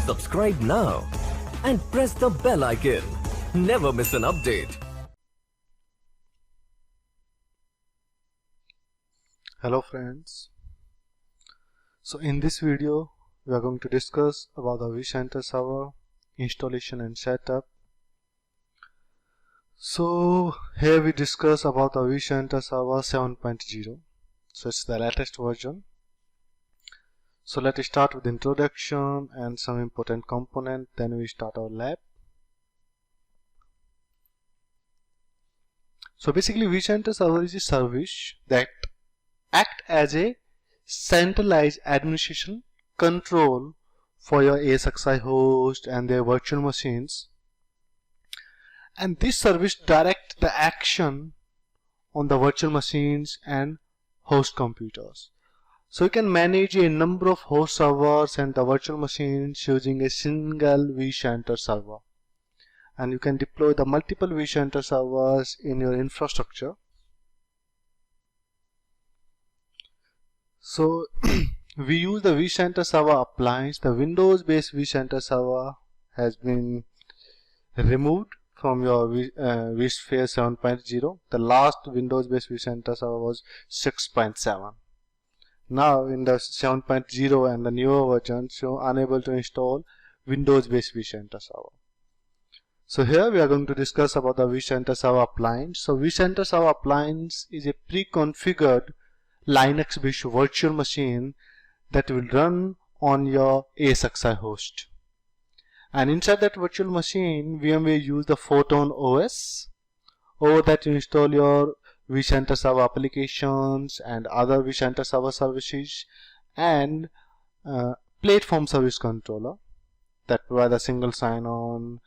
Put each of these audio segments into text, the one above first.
Subscribe now and press the bell icon. Never miss an update. Hello friends. So in this video we are going to discuss about the vCenter server installation and setup. So here we discuss about the vCenter server 7.0. So it's the latest version. So let's start with introduction and some important component, then we start our lab. So basically vCenter server is a service that act as a centralized administration control for your ESXi host and their virtual machines, and this service direct the action on the virtual machines and host computers. So you can manage a number of host servers and the virtual machines using a single vCenter server, and you can deploy the multiple vCenter servers in your infrastructure. So we use the vCenter server appliance. The Windows based vCenter server has been removed from your vSphere 7.0. The last Windows based vCenter server was 6.7. Now in the 7.0 and the newer versions, you are unable to install Windows based vCenter server. So here we are going to discuss about the vCenter server appliance. So vCenter server appliance is a pre-configured Linux based virtual machine that will run on your ESXi host, and inside that virtual machine VMware use the Photon OS. Over that you install your vCenter server applications and other vCenter server services and platform service controller that provide a single sign-on,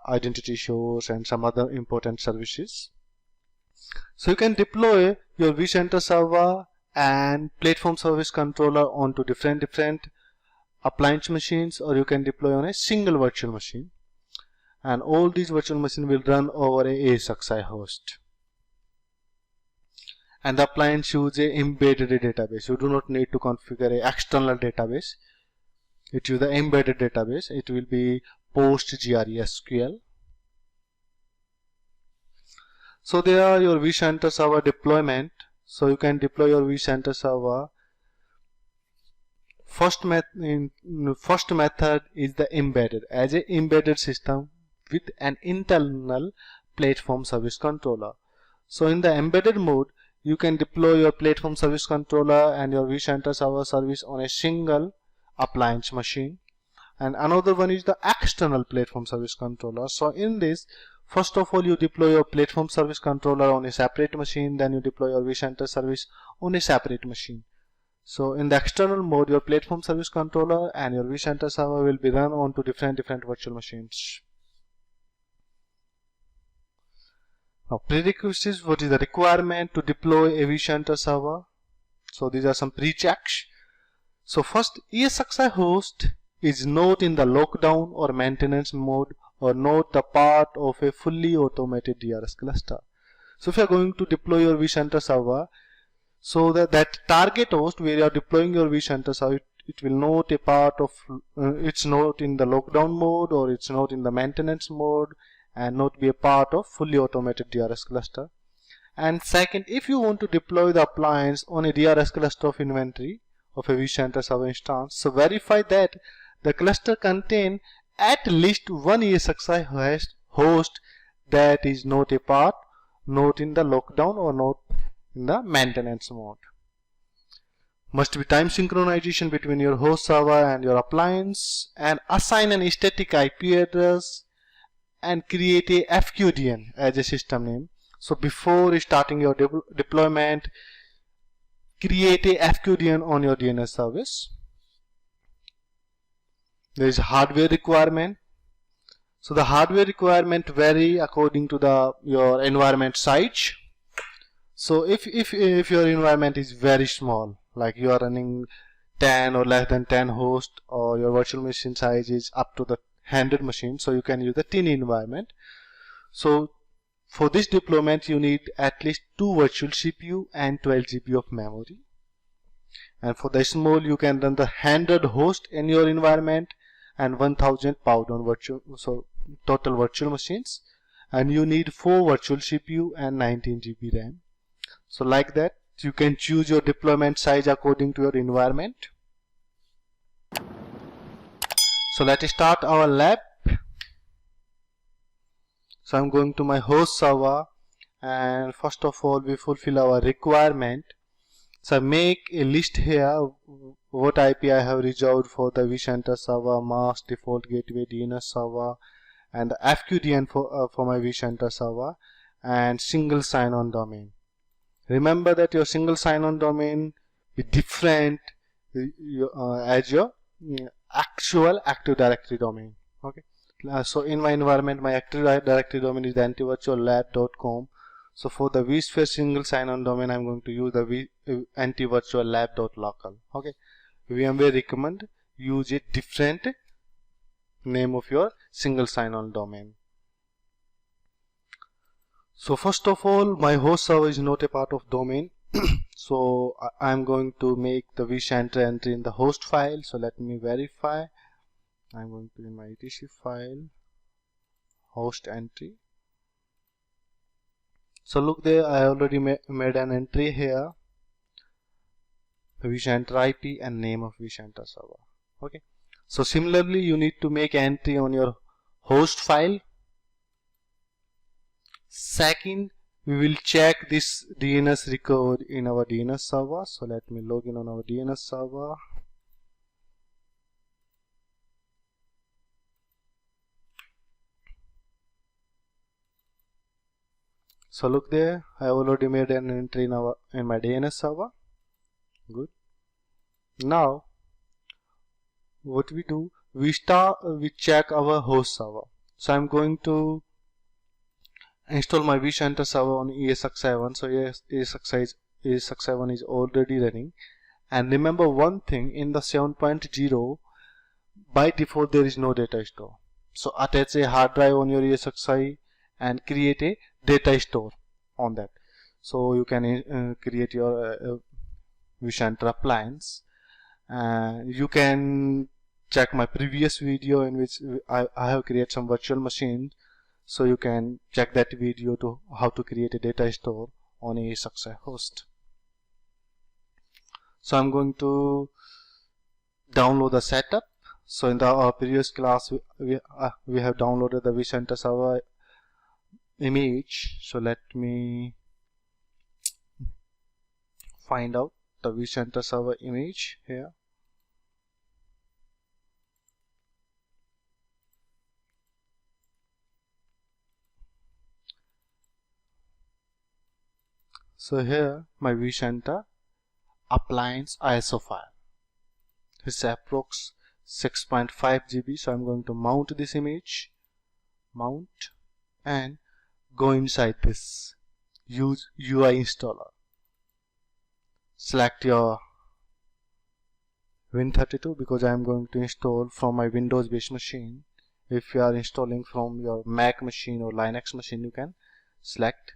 identity shows and some other important services. So you can deploy your vCenter server and platform service controller onto different appliance machines, or you can deploy on a single virtual machine, and all these virtual machines will run over a ESXi host. And the appliance uses a embedded database. You do not need to configure a external database. It uses the embedded database. It will be PostgreSQL. So there are your vCenter server deployment. So you can deploy your vCenter server. First method is the embedded, as a embedded system with an internal platform service controller. So in the embedded mode, you can deploy your platform service controller and your vCenter server service on a single appliance machine. And another one is the external platform service controller. So in this, first of all you deploy your platform service controller on a separate machine, then you deploy your vCenter service on a separate machine. So in the external mode, your platform service controller and your vCenter server will be run onto different virtual machines. Now prerequisites, what is the requirement to deploy a vCenter server? So these are some pre-checks. So first, ESXi host is not in the lockdown or maintenance mode, or not the part of a fully automated DRS cluster. So if you are going to deploy your vCenter server, so that target host where you are deploying your vCenter server, it will not a part of, it's not in the lockdown mode, or it's not in the maintenance mode, and not be a part of fully automated DRS cluster. And second, if you want to deploy the appliance on a DRS cluster of inventory of a vCenter server instance, so verify that the cluster contain at least one ESXi host that is not a part, not in the lockdown or not in the maintenance mode. Must be time synchronization between your host server and your appliance, and assign an static IP address and create a FQDN as a system name. So before starting your deployment, create a FQDN on your DNS service. There is hardware requirement. So the hardware requirement vary according to your environment size. So if your environment is very small, like you are running 10 or less than 10 hosts, or your virtual machine size is up to the 100 machines, so you can use the tiny environment. So for this deployment you need at least 2 virtual CPU and 12 GB of memory. And for the small, you can run the 100 host in your environment and 1000 power on virtual, so total virtual machines, and you need 4 virtual CPU and 19 GB RAM. So like that, you can choose your deployment size according to your environment. So let's start our lab. So I'm going to my host server, and first of all we fulfill our requirement. So make a list here what IP I have reserved for the vCenter server, mask, default gateway, DNS server, and the FQDN for my vCenter server, and single sign-on domain. Remember that your single sign-on domain be different as your actual Active Directory domain. Okay. So in my environment, my Active Directory domain is the antivirtuallab.com. So for the vSphere single sign-on domain, I'm going to use the antivirtuallab.local. Okay. VMware recommend use a different name of your single sign-on domain. So first of all, my host server is not a part of domain. So I'm going to make the vCenter entry in the host file. So let me verify. I'm going to in my etc file, host entry. So look there, I already made an entry here, the vCenter IP and name of vCenter server. Okay. So similarly, you need to make entry on your host file. Second, we will check this DNS record in our DNS server. So let me log in on our DNS server. So look there, I already made an entry in my DNS server. Good. Now, what we do, we check our host server. So I'm going to install my vCenter server on ESX7. So ESX7 is already running. And remember one thing, in the 7.0, by default there is no data store. So attach a hard drive on your ESXi and create a data store on that. So you can create your vCenter appliance. You can check my previous video in which I have created some virtual machines. So you can check that video to how to create a data store on a ESXi host. So I'm going to download the setup. So in our previous class, we have downloaded the vCenter server image. So let me find out the vCenter server image here. So here my vCenter appliance ISO file. It's approx 6.5 GB. So I'm going to mount this image, mount, and go inside this, use UI installer. Select your Win32 because I am going to install from my Windows based machine. If you are installing from your Mac machine or Linux machine, you can select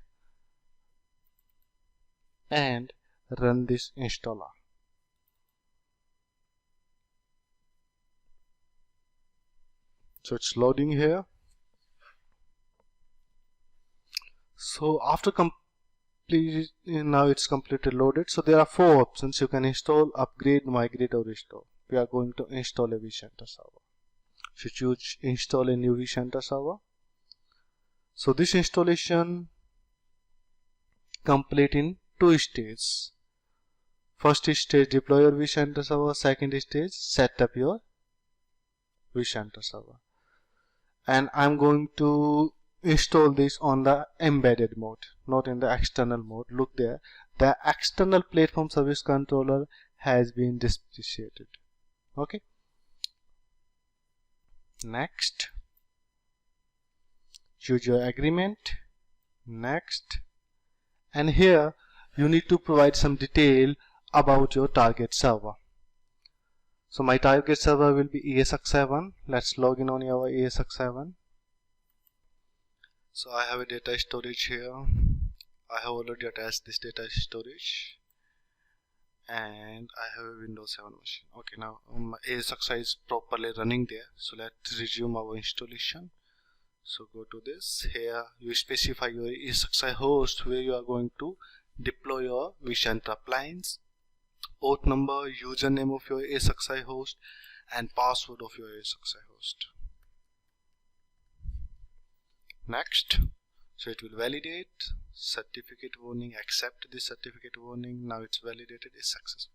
and run this installer. So it's loading here. So after now it's completely loaded. So there are 4 options. You can install, upgrade, migrate, or restore. We are going to install a vCenter server. So choose install a new vCenter server. So this installation complete in 2 stages. First stage, deploy your vCenter server. Second stage, set up your vCenter server. And I'm going to install this on the embedded mode, not in the external mode. Look there, the external platform service controller has been deprecated. Okay. Next, choose your agreement. Next, and here you need to provide some detail about your target server. So my target server will be ESX7. Let's log in on our ESX7. So I have a data storage here. I have already attached this data storage, and I have a Windows 7 machine. Okay, now ASXi is properly running there, so let's resume our installation. So go to this. Here you specify your ASXi host where you are going to deploy your vCenter appliance, port number, username of your ASXi host, and password of your ASXi host. Next, so it will validate. Certificate warning, accept this certificate warning. Now it's validated, is successful.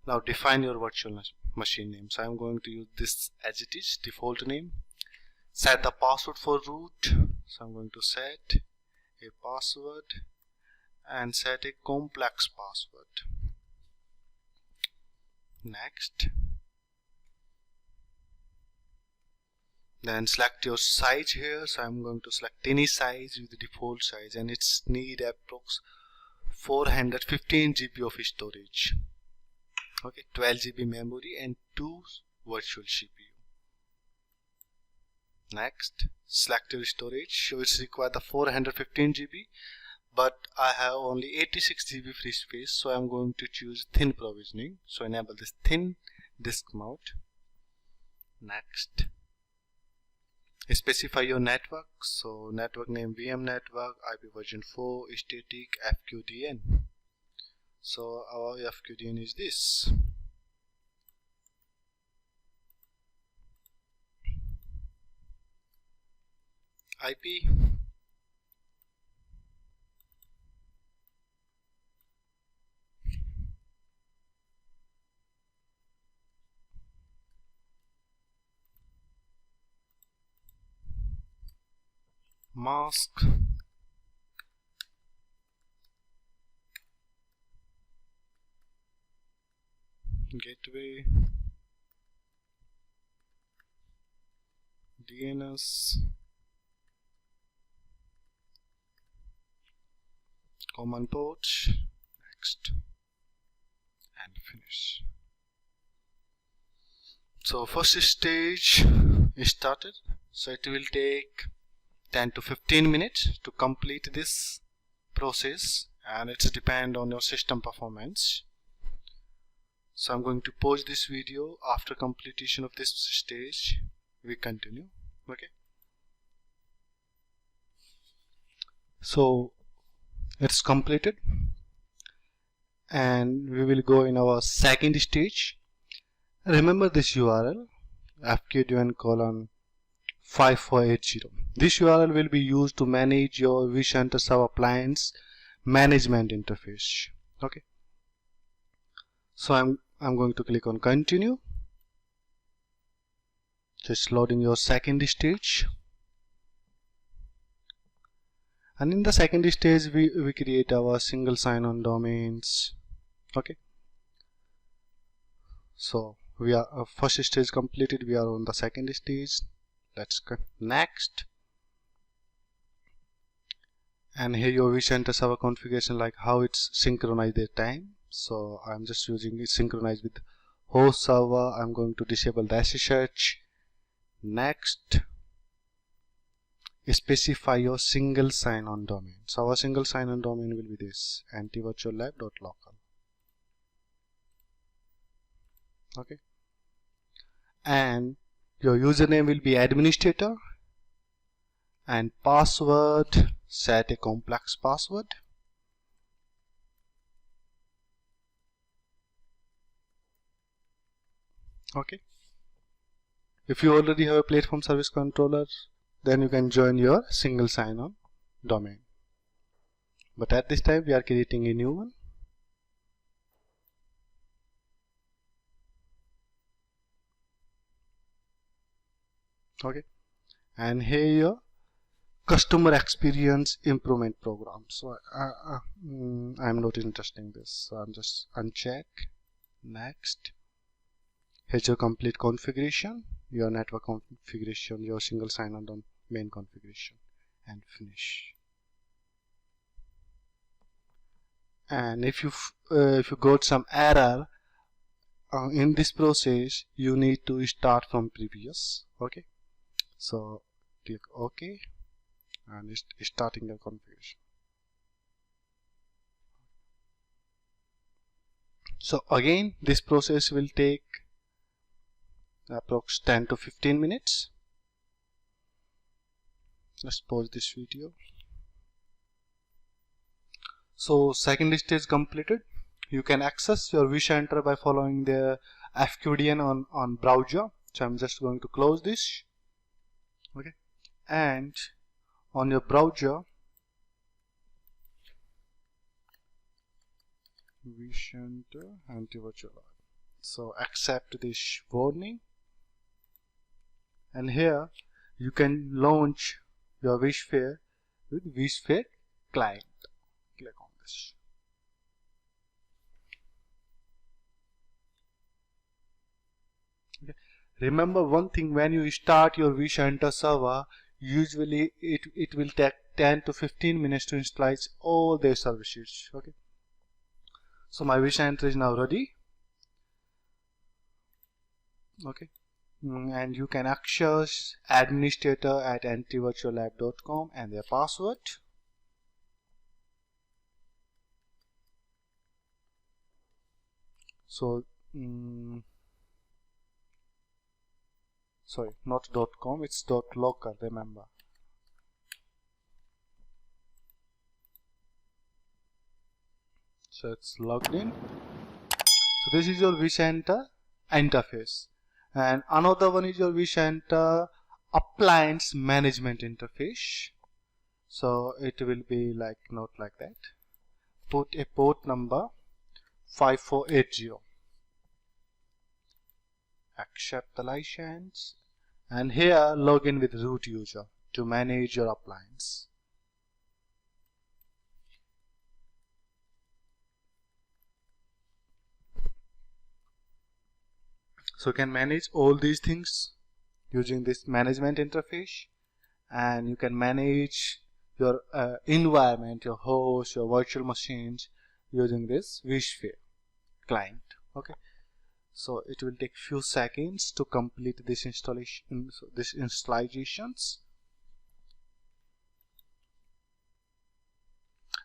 Now define your virtual machine name. So I'm going to use this as it is, default name. Set the password for root. So I'm going to set a password and set a complex password. Next, then select your size here. So I'm going to select any size with the default size, and it's need approx 415 GB of storage. Okay, 12 GB memory and 2 virtual CPU. Next, select your storage. So it's required the 415 GB, but I have only 86 GB free space, so I'm going to choose thin provisioning. So enable this thin disk mode. Next, specify your network. So network name VM network, IP version 4, static, FQDN. So our FQDN is this. IP, mask, gateway, DNS, common port. Next, and finish. So first stage is started. So it will take 10 to 15 minutes to complete this process, and it's depend on your system performance. So I'm going to pause this video. After completion of this stage, we continue. Okay, so it's completed, and we will go in our second stage. Remember this URL, fqdn:5480. This URL will be used to manage your vCenter Server appliance management interface. Okay, so I'm going to click on continue. Just loading your second stage, and in the second stage we create our single sign-on domains. Okay, so we are first stage completed, we are on the second stage. Let's go next, and here your vCenter Server configuration, like how it's synchronized their time. So I'm just using it synchronized with host server. I'm going to disable the SSH. Next, specify your single sign-on domain. So our single sign-on domain will be this, antivirtuallab.local. Okay, and your username will be administrator, and password, set a complex password. Okay, if you already have a platform service controller, then you can join your single sign-on domain, but at this time we are creating a new one. Okay, and here your customer experience improvement program. So I'm not interested in this, so I'm just uncheck. Next, here's your complete configuration, your network configuration, your single sign-on domain configuration, and finish. And if you got some error in this process, you need to start from previous. Okay, so click OK, and it's starting your configuration. So again, this process will take approx 10 to 15 minutes. Let's pause this video. So second stage completed. You can access your vCenter by following the FQDN on browser. So I'm just going to close this. Okay, and on your browser, vCenter anti-virtual. So accept this warning, and here you can launch your vSphere with vSphere client. Click on this. Okay. Remember one thing, when you start your vCenter server, usually it will take 10 to 15 minutes to install all their services. Okay. So my vCenter is now ready. Okay. And you can access administrator@antivirtuallab.com and their password. So sorry, not .com, it's .local, remember. So it's logged in. So this is your vCenter interface, and another one is your vCenter appliance management interface. So it will be like, not like that. Put a port number 5480. Accept the license, and here log in with root user to manage your appliance. So you can manage all these things using this management interface, and you can manage your environment, your host, your virtual machines using this vSphere client. Okay. So it will take few seconds to complete this installation, this installations,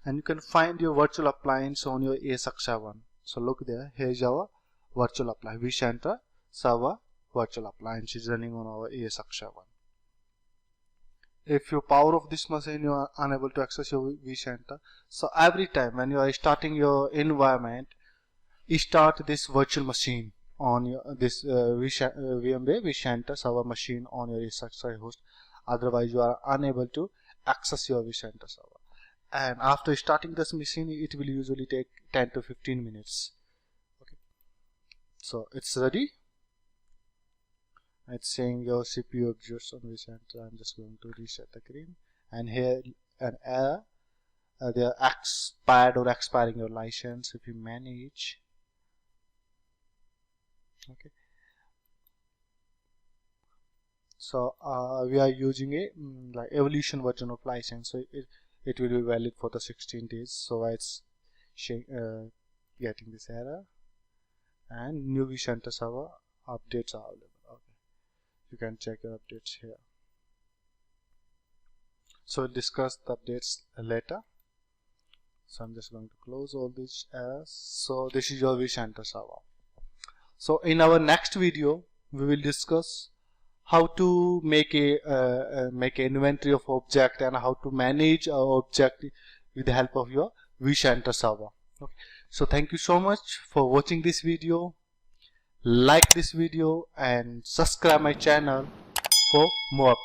and you can find your virtual appliance on your ESX7. So look there, here's our virtual appliance, vCenter server virtual appliance is running on our ESX7. If you power off this machine, you are unable to access your vCenter. So every time when you are starting your environment, you start this virtual machine on your VMware vCenter server machine on your ESX7 host. Otherwise you are unable to access your vCenter server. And after starting this machine, it will usually take 10 to 15 minutes. Okay. So it's ready. It's saying your CPU exists on vCenter. I'm just going to reset the screen, and here an error. They are expired or expiring your license if you manage. Okay. So we are using a like evolution version of license, so it will be valid for the 16 days. So it's getting this error, and new vCenter server updates are available. Okay, you can check your updates here. So we'll discuss the updates later. So I'm just going to close all these errors. So this is your vCenter server. So in our next video, we will discuss how to make a make an inventory of object and how to manage our object with the help of your vCenter server. Okay. So thank you so much for watching this video. Like this video and subscribe my channel for more.